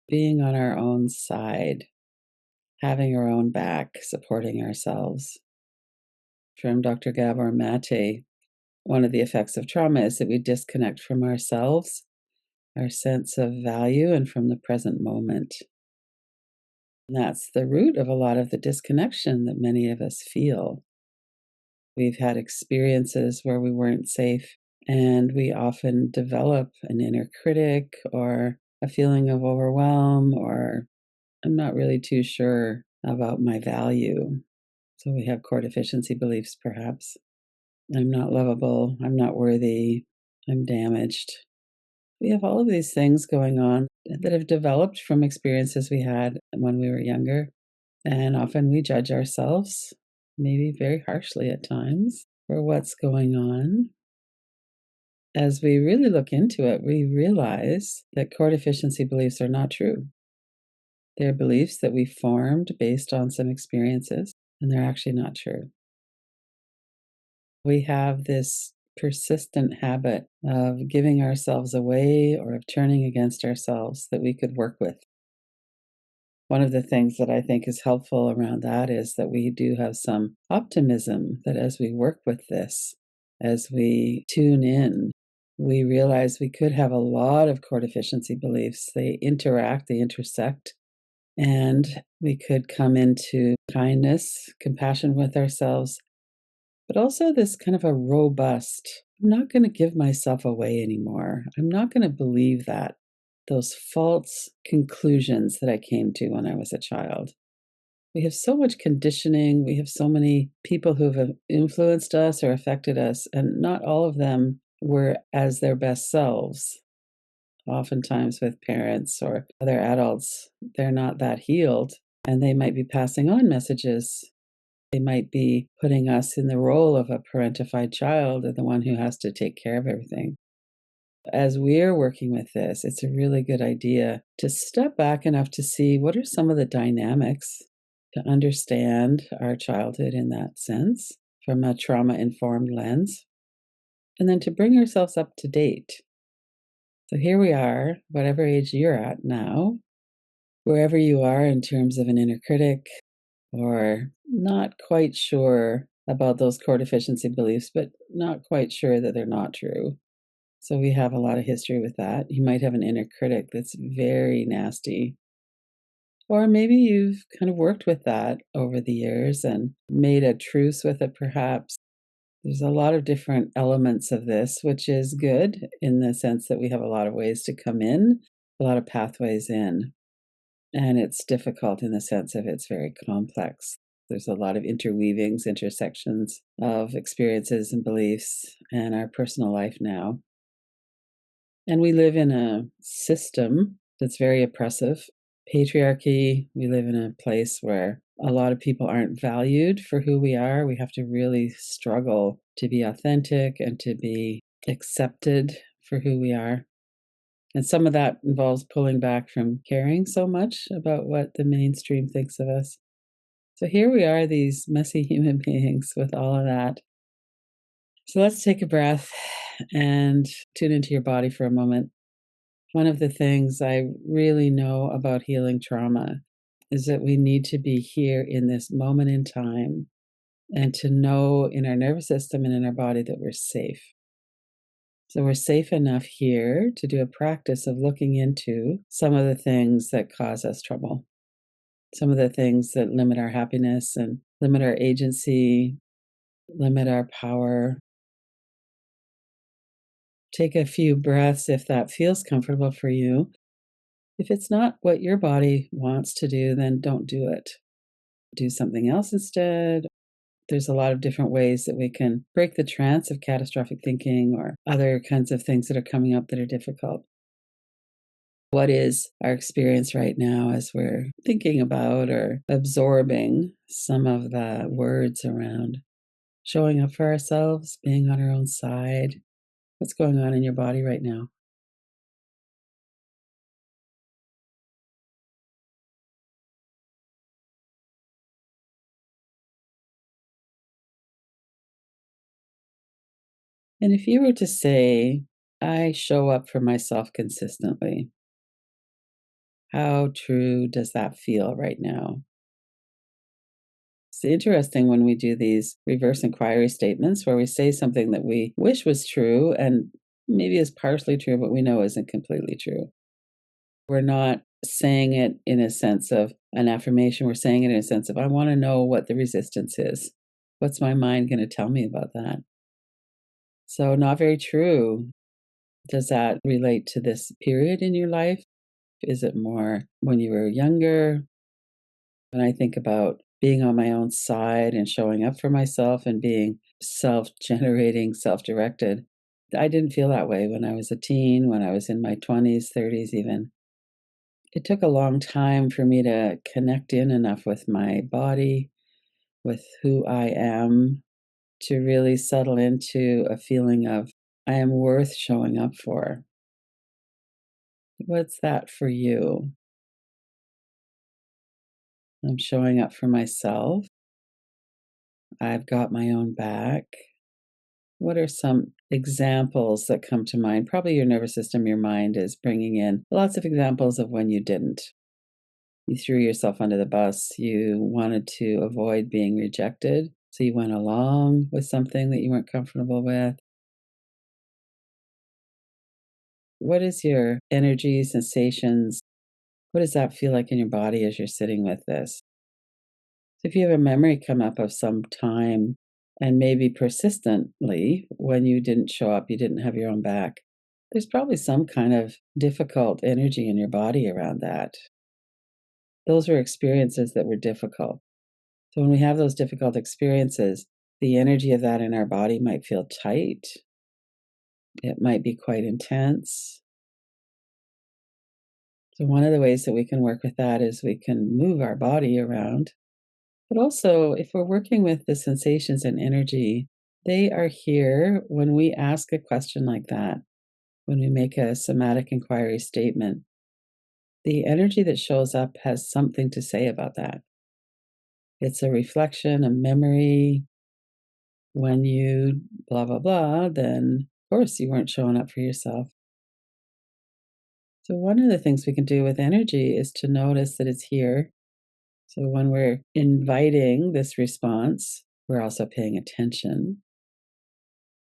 being on our own side, having our own back, supporting ourselves. From Dr. Gabor Mate, one of the effects of trauma is that we disconnect from ourselves, our sense of value, and from the present moment. And that's the root of a lot of the disconnection that many of us feel. We've had experiences where we weren't safe, and we often develop an inner critic or a feeling of overwhelm, or I'm not really too sure about my value. So we have core deficiency beliefs, perhaps. I'm not lovable. I'm not worthy. I'm damaged. We have all of these things going on that have developed from experiences we had when we were younger. And often we judge ourselves, maybe very harshly at times, for what's going on. As we really look into it, we realize that core deficiency beliefs are not true. They're beliefs that we formed based on some experiences, and they're actually not true. We have this persistent habit of giving ourselves away or of turning against ourselves that we could work with. One of the things that I think is helpful around that is that we do have some optimism that as we work with this, as we tune in, we realize we could have a lot of core deficiency beliefs. They interact, they intersect, and we could come into kindness, compassion with ourselves, but also this kind of a robust, I'm not going to give myself away anymore. I'm not going to believe that. Those false conclusions that I came to when I was a child. We have so much conditioning. We have so many people who have influenced us or affected us, and not all of them were as their best selves. Oftentimes, with parents or other adults, they're not that healed, and they might be passing on messages. They might be putting us in the role of a parentified child or the one who has to take care of everything. As we're working with this, it's a really good idea to step back enough to see what are some of the dynamics, to understand our childhood in that sense from a trauma informed lens, and then to bring ourselves up to date. So here we are, whatever age you're at now, wherever you are in terms of an inner critic, or not quite sure about those core deficiency beliefs, but not quite sure that they're not true. So we have a lot of history with that. You might have an inner critic that's very nasty. Or maybe you've kind of worked with that over the years and made a truce with it, perhaps. There's a lot of different elements of this, which is good in the sense that we have a lot of ways to come in, a lot of pathways in. And it's difficult in the sense of it's very complex. There's a lot of interweavings, intersections of experiences and beliefs and our personal life now. And we live in a system that's very oppressive. Patriarchy, we live in a place where a lot of people aren't valued for who we are. We have to really struggle to be authentic and to be accepted for who we are. And some of that involves pulling back from caring so much about what the mainstream thinks of us. So here we are, these messy human beings with all of that. So let's take a breath and tune into your body for a moment. One of the things I really know about healing trauma is that we need to be here in this moment in time and to know in our nervous system and in our body that we're safe. So we're safe enough here to do a practice of looking into some of the things that cause us trouble, some of the things that limit our happiness and limit our agency, limit our power. Take a few breaths if that feels comfortable for you. If it's not what your body wants to do, then don't do it. Do something else instead. There's a lot of different ways that we can break the trance of catastrophic thinking or other kinds of things that are coming up that are difficult. What is our experience right now as we're thinking about or absorbing some of the words around showing up for ourselves, being on our own side? What's going on in your body right now? And if you were to say, I show up for myself consistently, How true does that feel right now? It's interesting when we do these reverse inquiry statements where we say something that we wish was true and maybe is partially true, but we know isn't completely true. We're not saying it in a sense of an affirmation. We're saying it in a sense of, I want to know what the resistance is. What's my mind going to tell me about that? So, not very true. Does that relate to this period in your life? Is it more when you were younger? When I think about being on my own side and showing up for myself and being self generating, self directed, I didn't feel that way when I was a teen, when I was in my 20s, 30s, even. It took a long time for me to connect in enough with my body, with who I am, to really settle into a feeling of I am worth showing up for. What's that for you? I'm showing up for myself. I've got my own back. What are some examples that come to mind? Probably your nervous system, your mind is bringing in lots of examples of when you didn't. You threw yourself under the bus. You wanted to avoid being rejected. So you went along with something that you weren't comfortable with. What is your energy, sensations? What does that feel like in your body as you're sitting with this? So if you have a memory come up of some time and maybe persistently when you didn't show up, you didn't have your own back, there's probably some kind of difficult energy in your body around that. Those were experiences that were difficult. So when we have those difficult experiences, the energy of that in our body might feel tight. It might be quite intense. So one of the ways that we can work with that is we can move our body around. But also, if we're working with the sensations and energy, they are here when we ask a question like that, when we make a somatic inquiry statement. The energy that shows up has something to say about that. It's a reflection, a memory. When you blah, blah, blah, then of course you weren't showing up for yourself. So, one of the things we can do with energy is to notice that it's here. So, when we're inviting this response, we're also paying attention.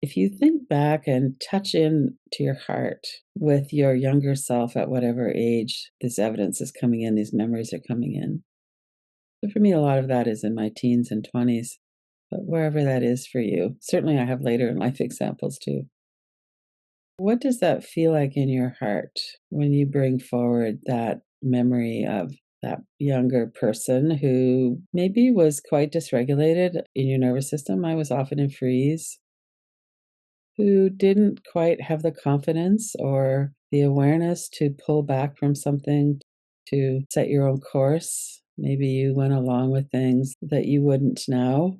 If you think back and touch in to your heart with your younger self at whatever age this evidence is coming in, these memories are coming in. So for me, a lot of that is in my teens and 20s, but wherever that is for you. Certainly, I have later in life examples too. What does that feel like in your heart when you bring forward that memory of that younger person who maybe was quite dysregulated in your nervous system? I was often in freeze, who didn't quite have the confidence or the awareness to pull back from something, to set your own course. Maybe you went along with things that you wouldn't now.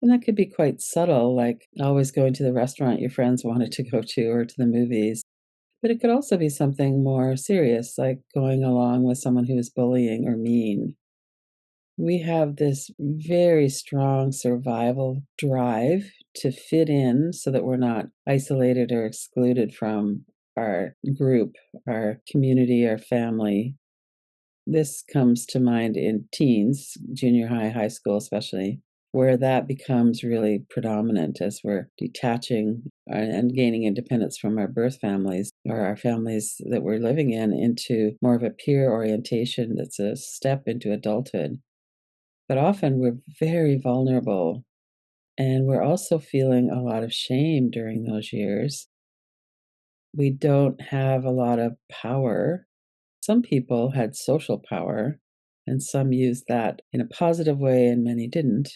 And that could be quite subtle, like always going to the restaurant your friends wanted to go to or to the movies. But it could also be something more serious, like going along with someone who is bullying or mean. We have this very strong survival drive to fit in so that we're not isolated or excluded from our group, our community, our family. This comes to mind in teens, junior high, high school, especially, where that becomes really predominant as we're detaching and gaining independence from our birth families or our families that we're living in into more of a peer orientation that's a step into adulthood. But often we're very vulnerable and we're also feeling a lot of shame during those years. We don't have a lot of power. Some people had social power and some used that in a positive way and many didn't.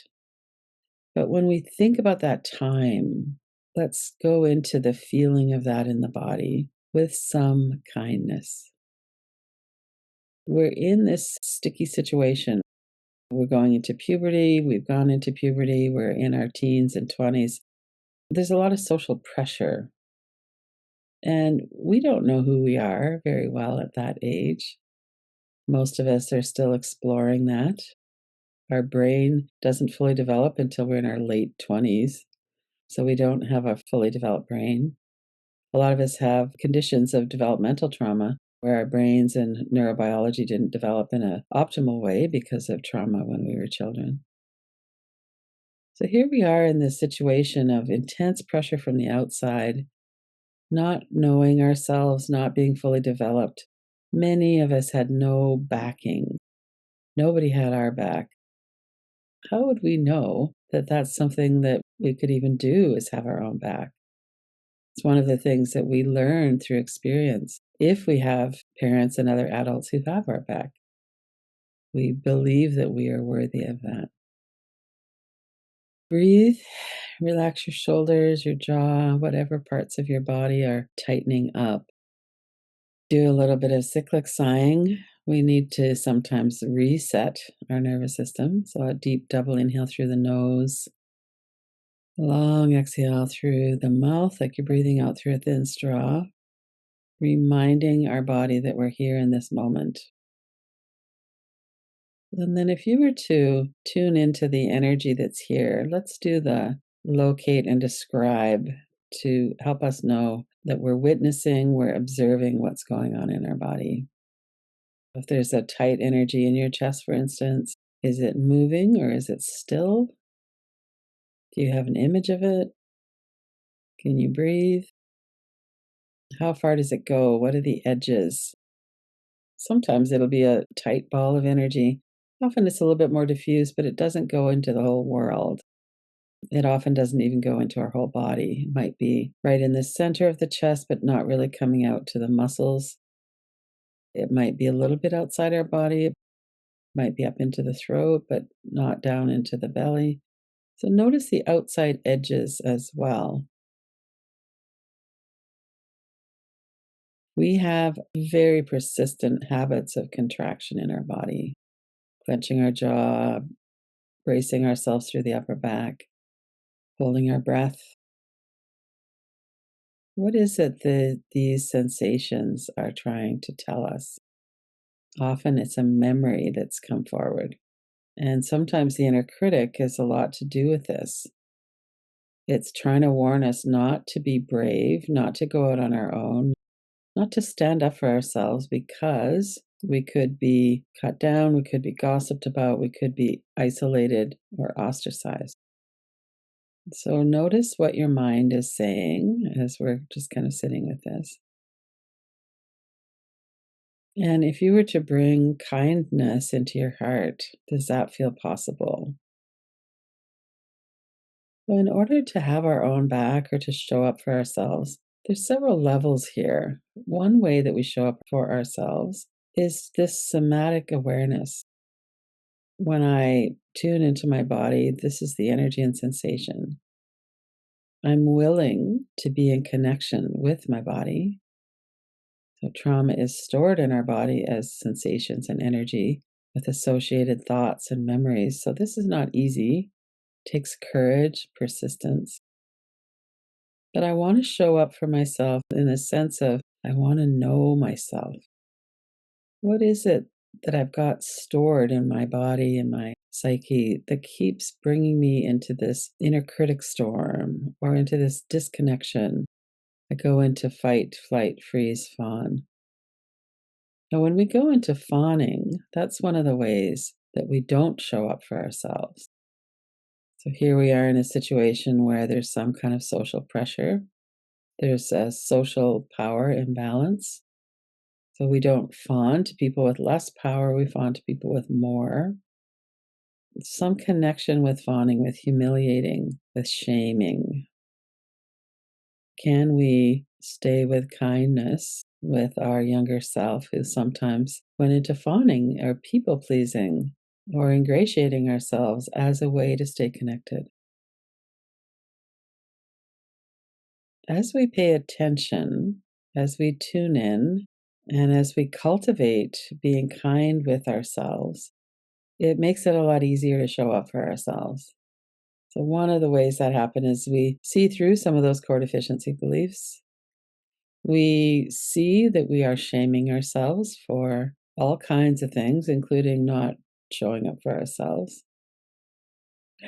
But when we think about that time, let's go into the feeling of that in the body with some kindness. We're in this sticky situation. We're going into puberty, we've gone into puberty, we're in our teens and 20s. There's a lot of social pressure, and we don't know who we are very well at that age. Most of us are still exploring that. Our brain doesn't fully develop until we're in our late 20s, so we don't have a fully developed brain. A lot of us have conditions of developmental trauma where our brains and neurobiology didn't develop in an optimal way because of trauma when we were children. So here we are in this situation of intense pressure from the outside, not knowing ourselves, not being fully developed. Many of us had no backing. Nobody had our back. How would we know that that's something that we could even do, is have our own back? It's one of the things that we learn through experience. If we have parents and other adults who have our back, we believe that we are worthy of that. Breathe, relax your shoulders, your jaw, whatever parts of your body are tightening up. Do a little bit of cyclic sighing. We need to sometimes reset our nervous system. So a deep double inhale through the nose, long exhale through the mouth, like you're breathing out through a thin straw, reminding our body that we're here in this moment. And then, if you were to tune into the energy that's here, let's do the locate and describe to help us know that we're witnessing, we're observing what's going on in our body. If there's a tight energy in your chest, for instance, is it moving or is it still? Do you have an image of it? Can you breathe? How far does it go? What are the edges? Sometimes it'll be a tight ball of energy. Often it's a little bit more diffuse, but it doesn't go into the whole world. It often doesn't even go into our whole body. It might be right in the center of the chest, but not really coming out to the muscles. It might be a little bit outside our body. It might be up into the throat, but not down into the belly. So notice the outside edges as well. We have very persistent habits of contraction in our body, clenching our jaw, bracing ourselves through the upper back, holding our breath. What is it that these sensations are trying to tell us? Often it's a memory that's come forward. And sometimes the inner critic has a lot to do with this. It's trying to warn us not to be brave, not to go out on our own, not to stand up for ourselves because we could be cut down, we could be gossiped about, we could be isolated or ostracized. So notice what your mind is saying as we're just kind of sitting with this. And if you were to bring kindness into your heart, does that feel possible? Well, in order to have our own back or to show up for ourselves, there's several levels here. One way that we show up for ourselves is this somatic awareness. When I tune into my body, this is the energy and sensation. I'm willing to be in connection with my body. So, trauma is stored in our body as sensations and energy with associated thoughts and memories. So, this is not easy. It takes courage, persistence. But I want to show up for myself in the sense of I want to know myself. What is it that I've got stored in my body and my psyche that keeps bringing me into this inner critic storm or into this disconnection? I go into fight, flight, freeze, fawn. Now, when we go into fawning, that's one of the ways that we don't show up for ourselves. So here we are in a situation where there's some kind of social pressure, there's a social power imbalance. So we don't fawn to people with less power, we fawn to people with more. Some connection with fawning, with humiliating, with shaming. Can we stay with kindness with our younger self who sometimes went into fawning or people pleasing or ingratiating ourselves as a way to stay connected? As we pay attention, as we tune in, and as we cultivate being kind with ourselves, it makes it a lot easier to show up for ourselves. So, one of the ways that happens is we see through some of those core deficiency beliefs. We see that we are shaming ourselves for all kinds of things, including not showing up for ourselves.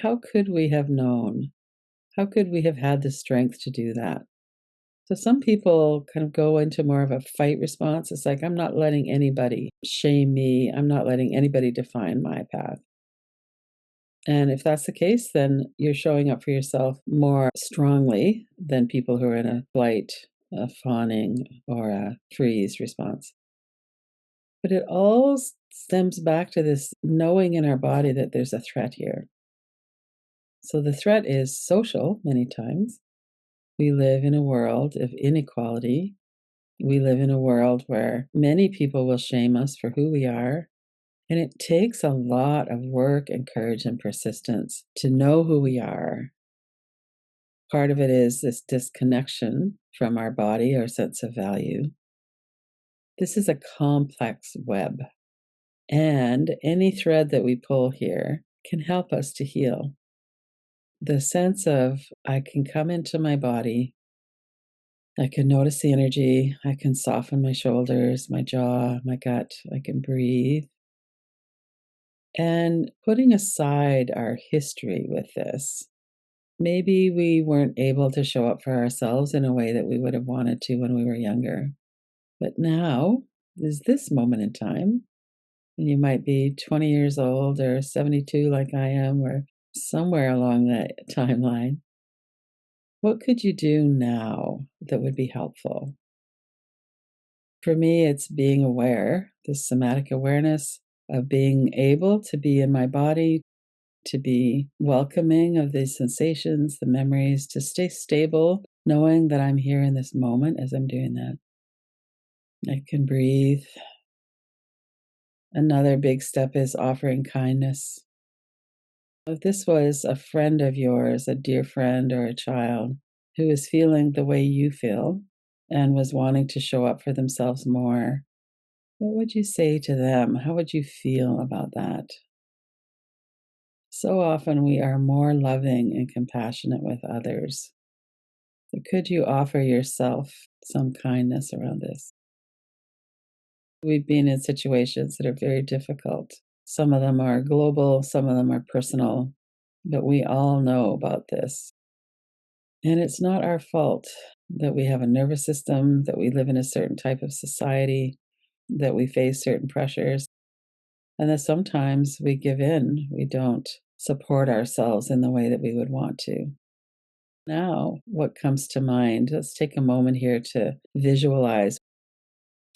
How could we have known? How could we have had the strength to do that? So some people kind of go into more of a fight response. It's like, I'm not letting anybody shame me. I'm not letting anybody define my path. And if that's the case, then you're showing up for yourself more strongly than people who are in a flight, a fawning, or a freeze response. But it all stems back to this knowing in our body that there's a threat here. So the threat is social, many times. We live in a world of inequality. We live in a world where many people will shame us for who we are. And it takes a lot of work and courage and persistence to know who we are. Part of it is this disconnection from our body, our sense of value. This is a complex web. And any thread that we pull here can help us to heal. The sense of I can come into my body, I can notice the energy, I can soften my shoulders, my jaw, my gut, I can breathe. And putting aside our history with this, maybe we weren't able to show up for ourselves in a way that we would have wanted to when we were younger. But now is this moment in time, and you might be 20 years old or 72 like I am, or somewhere along that timeline. What could you do now that would be helpful? For me, it's being aware, this somatic awareness of being able to be in my body, to be welcoming of these sensations, the memories, to stay stable, knowing that I'm here in this moment as I'm doing that. I can breathe. Another big step is offering kindness. If this was a friend of yours, a dear friend or a child who is feeling the way you feel and was wanting to show up for themselves more, what would you say to them? How would you feel about that? So often we are more loving and compassionate with others. So could you offer yourself some kindness around this? We've been in situations that are very difficult. Some of them are global, some of them are personal, but we all know about this. And it's not our fault that we have a nervous system, that we live in a certain type of society, that we face certain pressures, and that sometimes we give in. We don't support ourselves in the way that we would want to. Now, what comes to mind? Let's take a moment here to visualize.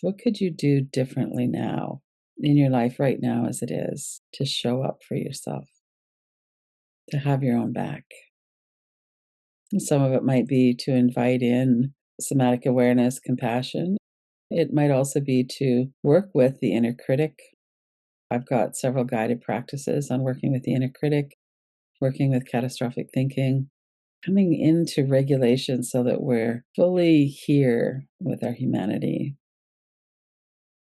What could you do differently now in your life right now as it is to show up for yourself, to have your own back? And some of it might be to invite in somatic awareness, compassion. It might also be to work with the inner critic. I've got several guided practices on working with the inner critic, working with catastrophic thinking, coming into regulation so that we're fully here with our humanity.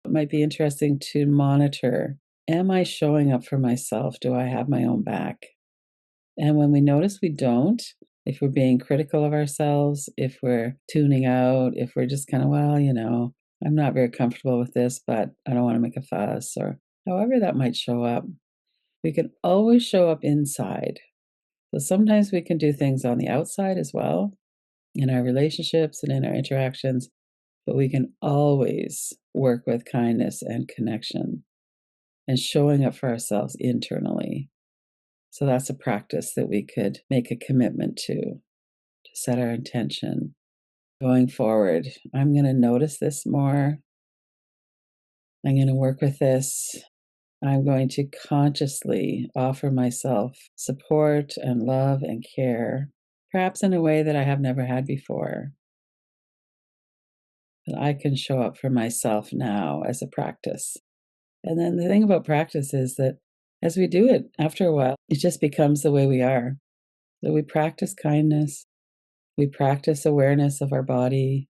It might be interesting to monitor, am I showing up for myself? Do I have my own back? And when we notice we don't, if we're being critical of ourselves, if we're tuning out, if we're just kind of, well, I'm not very comfortable with this, but I don't want to make a fuss, or however that might show up, we can always show up inside. So sometimes we can do things on the outside as well, in our relationships and in our interactions, but we can always work with kindness and connection and showing up for ourselves internally. So that's a practice that we could make a commitment to set our intention. Going forward, I'm going to notice this more. I'm going to work with this. I'm going to consciously offer myself support and love and care, perhaps in a way that I have never had before. That I can show up for myself now as a practice. And then the thing about practice is that as we do it, after a while, it just becomes the way we are. So we practice kindness, we practice awareness of our body,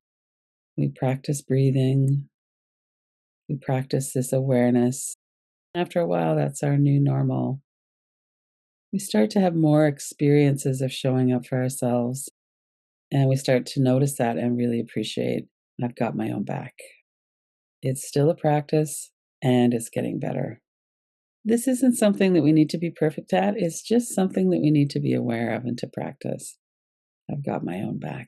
we practice breathing, we practice this awareness. After a while, that's our new normal. We start to have more experiences of showing up for ourselves, and we start to notice that and really appreciate I've got my own back. It's still a practice, and it's getting better. This isn't something that we need to be perfect at. It's just something that we need to be aware of and to practice. I've got my own back.